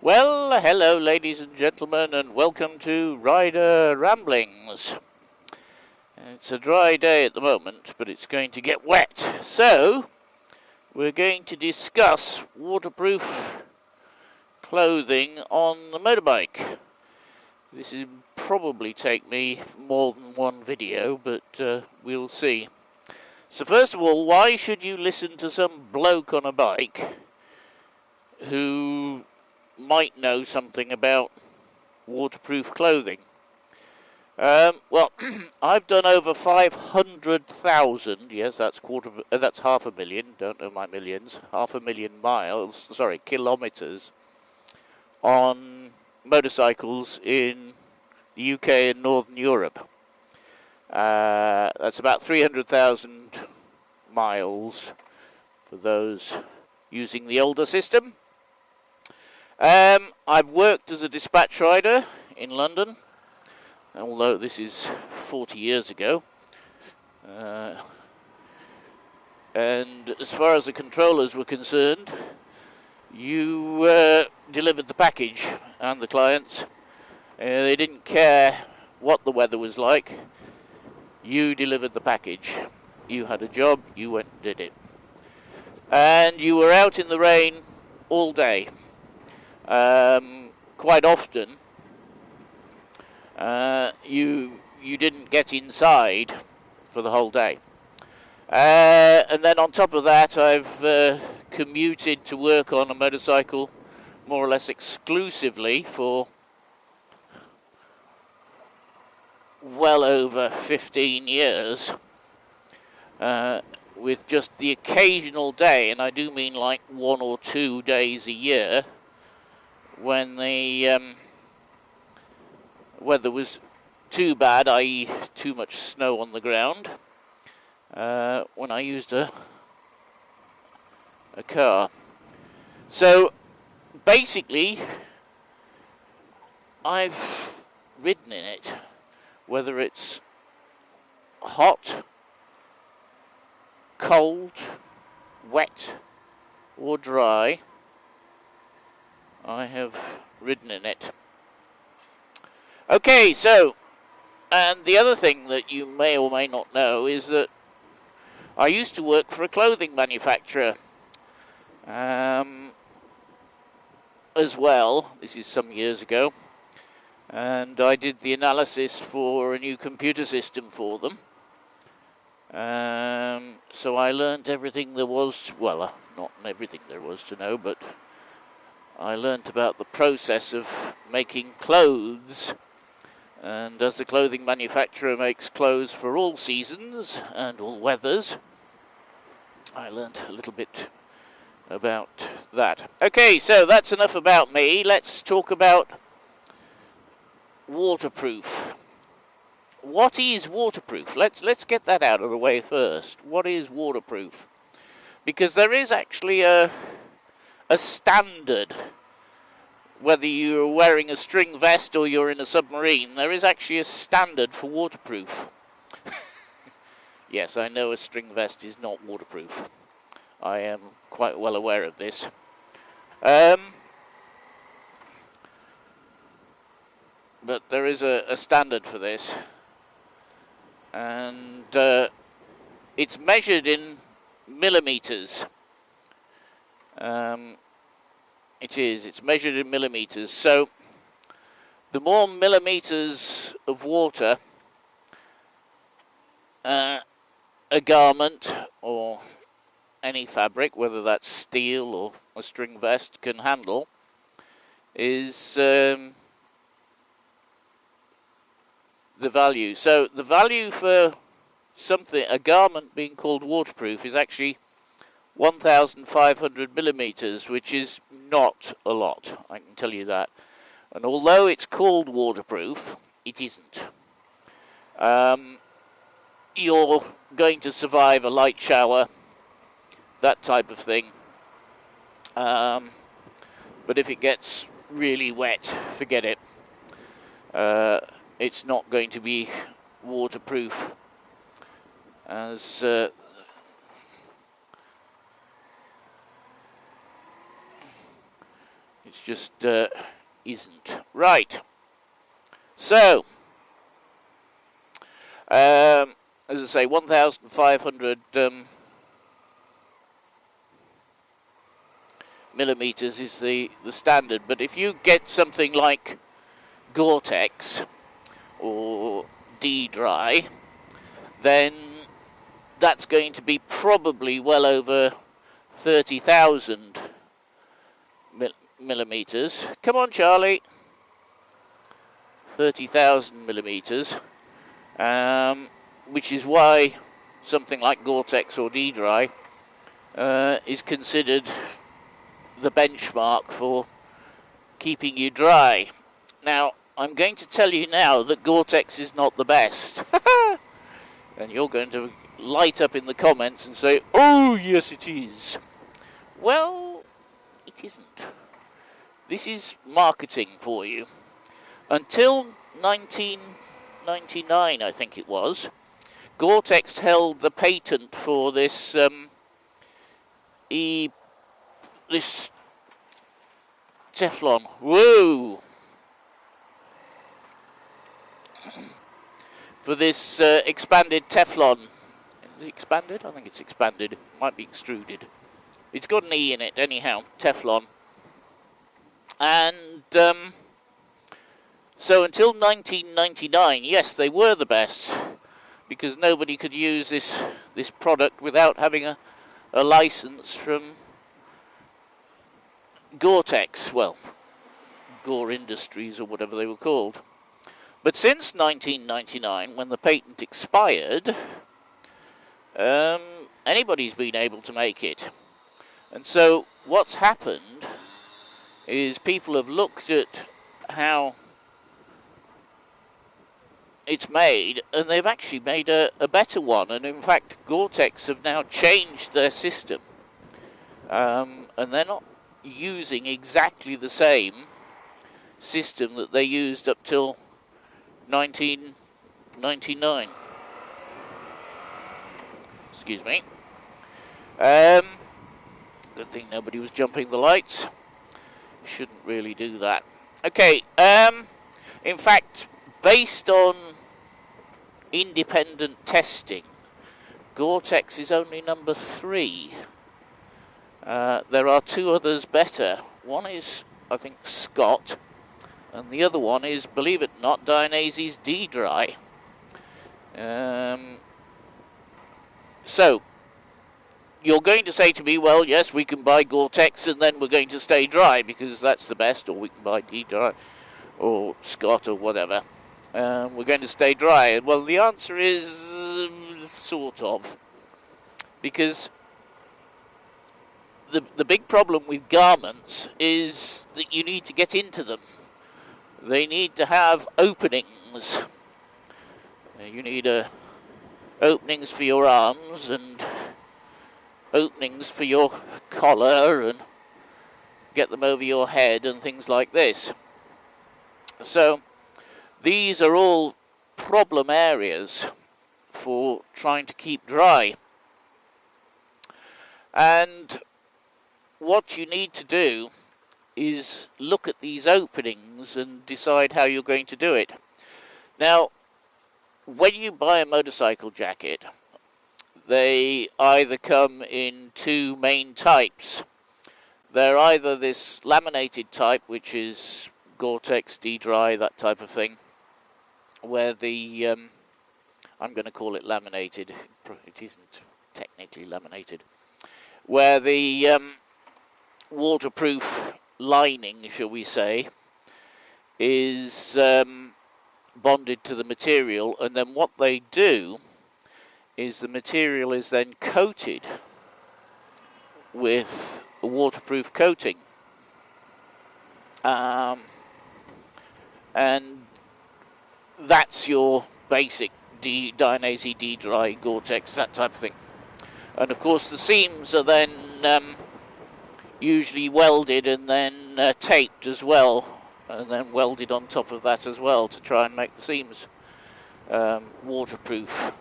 Well, hello ladies and gentlemen, and welcome to Rider Ramblings. It's a dry day at the moment, but it's going to get wet. So, we're going to discuss waterproof clothing on the motorbike. This will probably take me more than one video, but we'll see. So first of all, why should you listen to some bloke on a bike who might know something about waterproof clothing? Well, I've done over 500,000, yes, that's that's 500,000, don't know my millions, 500,000 kilometres on motorcycles in the UK and Northern Europe. That's about 300,000 miles for those using the older system. I've worked as a dispatch rider in London, although this is 40 years ago. And as far as the controllers were concerned, you delivered the package and the clients. They didn't care what the weather was like. You delivered the package. You had a job, you went and did it. And you were out in the rain all day. Quite often, you didn't get inside for the whole day. And then on top of that, I've commuted to work on a motorcycle more or less exclusively for well over 15 years, with just the occasional day, and I do mean like 1 or 2 days a year, when the weather was too bad, i.e. too much snow on the ground, when I used a car. So basically, I've ridden in it, whether it's hot, cold, wet or dry, I have ridden in it. Okay, so, and the other thing that you may or may not know is that I used to work for a clothing manufacturer as well. This is some years ago. And I did the analysis for a new computer system for them. So I learned everything there was, well, not everything there was to know, but I learnt about the process of making clothes. And as the clothing manufacturer makes clothes for all seasons and all weathers, I learnt a little bit about that. Okay, so that's enough about me. Let's talk about waterproof. What is waterproof? Let's get that out of the way first. What is waterproof? Because there is actually a standard. Whether you're wearing a string vest or you're in a submarine, there is actually a standard for waterproof. Yes, I know a string vest is not waterproof. I am quite well aware of this. But there is a standard for this. And it's measured in millimeters. It's measured in millimeters. So the more millimeters of water a garment or any fabric, whether that's steel or a string vest, can handle, is the value. So the value for a garment being called waterproof is actually 1,500 millimeters, which is not a lot, I can tell you that. And although it's called waterproof, it isn't. You're going to survive a light shower, that type of thing. But if it gets really wet, forget it. It's not going to be waterproof, as It's just isn't. Right. So, as I say, 1,500 millimeters is the standard. But if you get something like Gore-Tex or D-Dry, then that's going to be probably well over 30,000 millimeters. Come on, Charlie. 30,000 millimeters, which is why something like Gore-Tex or D-Dry is considered the benchmark for keeping you dry. Now, I'm going to tell you now that Gore-Tex is not the best. And you're going to light up in the comments and say, oh, yes, it is. Well, it isn't. This is marketing for you. Until 1999, I think it was, Gore-Tex held the patent for this this Teflon. Whoa! For this expanded Teflon. Is it expanded? I think it's expanded. Might be extruded. It's got an E in it, anyhow. Teflon. And so until 1999, yes, they were the best, because nobody could use this product without having a license from Gore-Tex, well, Gore Industries or whatever they were called. But since 1999, when the patent expired, anybody's been able to make it. And so what's happened is people have looked at how it's made, and they've actually made a better one. And in fact, Gore-Tex have now changed their system, and they're not using exactly the same system that they used up till 1999. Excuse me. Good thing nobody was jumping the lights. Shouldn't really do that. Okay, in fact, based on independent testing, Gore-Tex is only number 3. There are 2 others better. One is, I think, Scott, and the other one is, believe it or not, Dainese D-Dry. So, you're going to say to me, well, yes, we can buy Gore-Tex and then we're going to stay dry because that's the best, or we can buy D-Dry or Scott or whatever. We're going to stay dry. Well, the answer is sort of, because the big problem with garments is that you need to get into them. They need to have openings. You need openings for your arms and openings for your collar and get them over your head and things like this. So these are all problem areas for trying to keep dry. And what you need to do is look at these openings and decide how you're going to do it. Now, when you buy a motorcycle jacket, they either come in 2 main types. They're either this laminated type, which is Gore-Tex, D-Dry, that type of thing, where the, I'm going to call it laminated, it isn't technically laminated, where the waterproof lining, shall we say, is bonded to the material, and then what they do is the material is then coated with a waterproof coating. And that's your basic Dainese D-Dry, Gore-Tex, that type of thing. And of course the seams are then usually welded and then taped as well, and then welded on top of that as well to try and make the seams waterproof.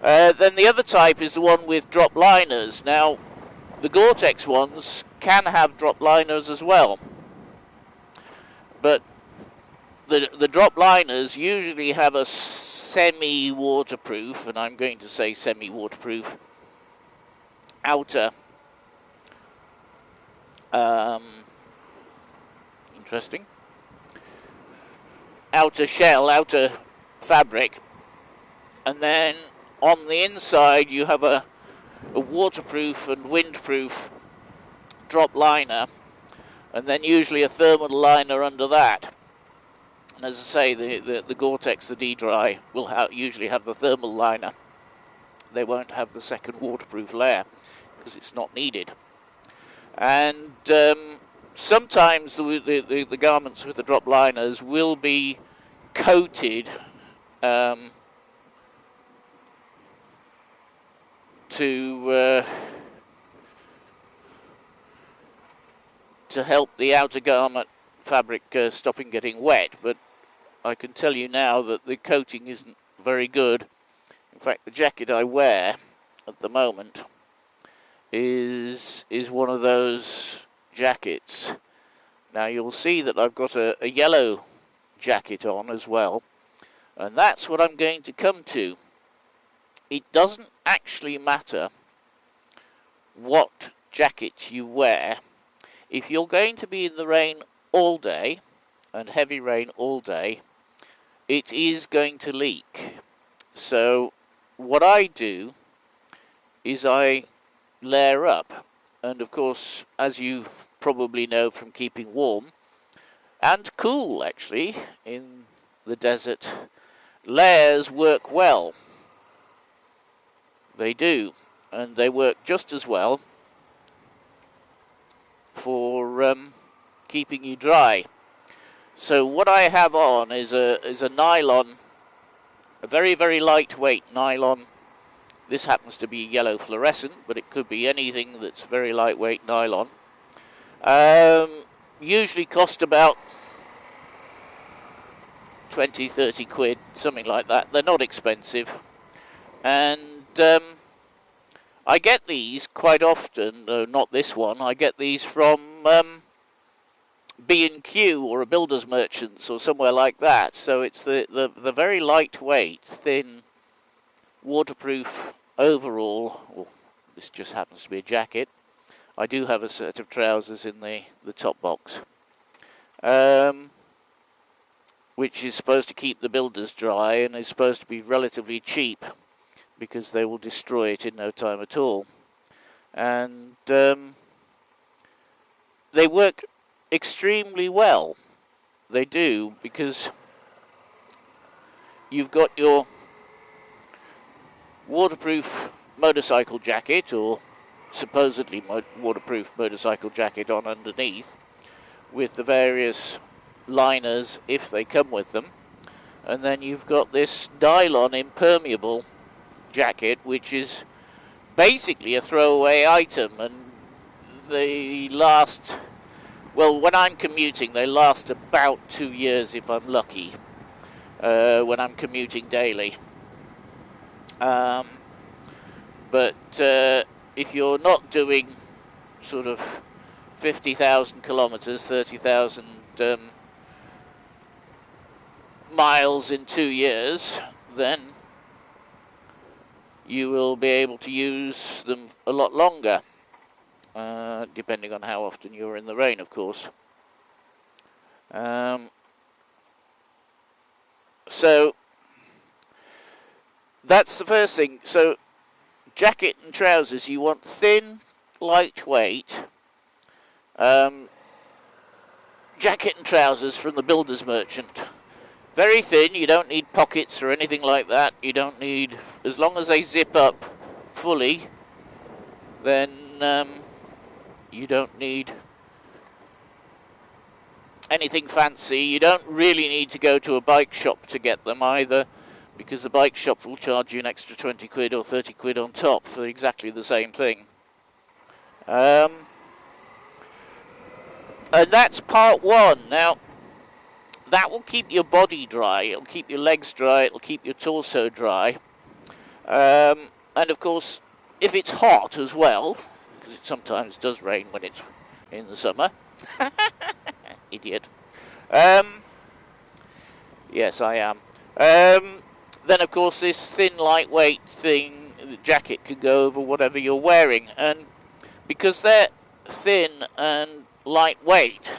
Then the other type is the one with drop liners. Now, the Gore-Tex ones can have drop liners as well, But the drop liners usually have a semi-waterproof, and I'm going to say semi-waterproof, outer interesting outer shell, outer fabric, and then on the inside you have a waterproof and windproof drop liner, and then usually a thermal liner under that. And as I say, the Gore-Tex, the D-Dry, will usually have the thermal liner. They won't have the second waterproof layer because it's not needed. And sometimes the garments with the drop liners will be coated to help the outer garment fabric stopping getting wet, but I can tell you now that the coating isn't very good. In fact, the jacket I wear at the moment is one of those jackets. Now you'll see that I've got a yellow jacket on as well, and that's what I'm going to come to. It doesn't actually matter what jacket you wear. If you're going to be in the rain all day, and heavy rain all day, it is going to leak. So what I do is I layer up, and of course, as you probably know from keeping warm and cool actually in the desert, layers work well. They do, and they work just as well for keeping you dry. So what I have on is a nylon, a very, very lightweight nylon. This happens to be yellow fluorescent, but it could be anything that's very lightweight nylon. Usually cost about 20, 30 quid, something like that. They're not expensive. And I get these quite often, not this one, I get these from B&Q or a builder's merchants or somewhere like that. So it's the very lightweight, thin, waterproof overall. Well, this just happens to be a jacket. I do have a set of trousers in the top box, which is supposed to keep the builders dry and is supposed to be relatively cheap because they will destroy it in no time at all. And they work extremely well. They do, because you've got your waterproof motorcycle jacket, or supposedly waterproof motorcycle jacket on underneath, with the various liners if they come with them, and then you've got this nylon impermeable jacket, which is basically a throwaway item, and they last, well, when I'm commuting, they last about 2 years if I'm lucky, when I'm commuting daily. But if you're not doing sort of 50,000 kilometers, 30,000 miles in 2 years, then you will be able to use them a lot longer, depending on how often you're in the rain, of course. So that's the first thing. So jacket and trousers, you want thin, lightweight jacket and trousers from the builder's merchant. Very thin, you don't need pockets or anything like that. You don't need, as long as they zip up fully, then you don't need anything fancy. You don't really need to go to a bike shop to get them either, because the bike shop will charge you an extra 20 quid or 30 quid on top for exactly the same thing. And that's part one. Now, that will keep your body dry, it'll keep your legs dry, it'll keep your torso dry. And of course, if it's hot as well, because it sometimes does rain when it's in the summer, idiot, Yes, I am. Then, of course, this thin, lightweight thing, the jacket can go over whatever you're wearing. And because they're thin and lightweight,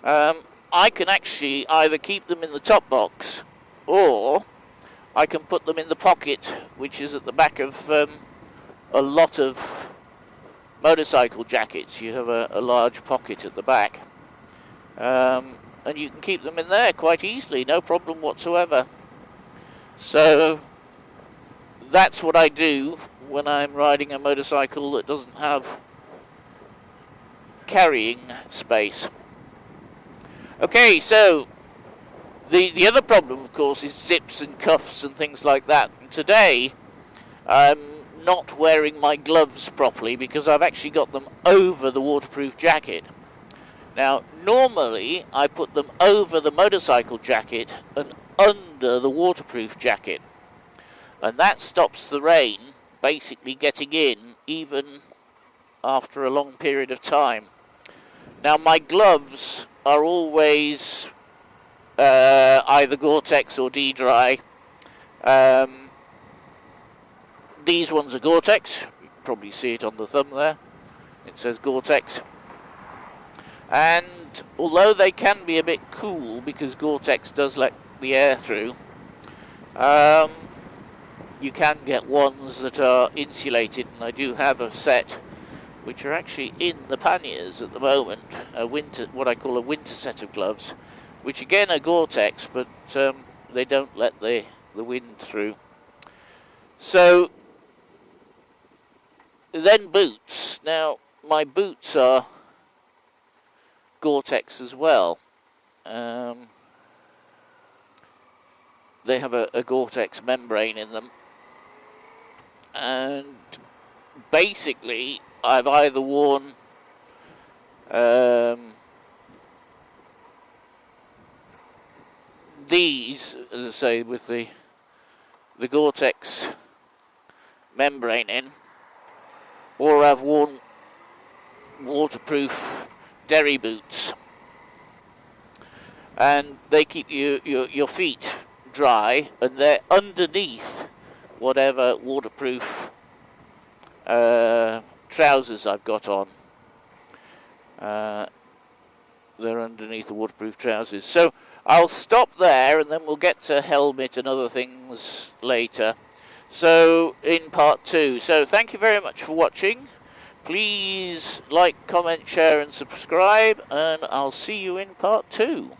I can actually either keep them in the top box, or I can put them in the pocket, which is at the back of a lot of motorcycle jackets. You have a large pocket at the back. And you can keep them in there quite easily, no problem whatsoever. So that's what I do when I'm riding a motorcycle that doesn't have carrying space. Okay, so the other problem, of course, is zips and cuffs and things like that. And today I'm not wearing my gloves properly because I've actually got them over the waterproof jacket. Now, normally I put them over the motorcycle jacket and under the waterproof jacket, and that stops the rain basically getting in even after a long period of time. Now, my gloves are always either Gore-Tex or D-Dry. These ones are Gore-Tex. You can probably see it on the thumb there. It says Gore-Tex. And although they can be a bit cool because Gore-Tex does let the air through, you can get ones that are insulated, and I do have a set which are actually in the panniers at the moment, what I call a winter set of gloves, which again are Gore-Tex, but they don't let the wind through. So then boots. Now my boots are Gore-Tex as well. They have a Gore-Tex membrane in them, and basically I've either worn these, as I say, with the Gore-Tex membrane in, or I've worn waterproof derry boots, and they keep your feet dry, and they're underneath whatever waterproof trousers I've got on. They're underneath the waterproof trousers. So I'll stop there, and then we'll get to helmet and other things later. So in part 2. So thank you very much for watching. Please like, comment, share and subscribe, and I'll see you in part 2.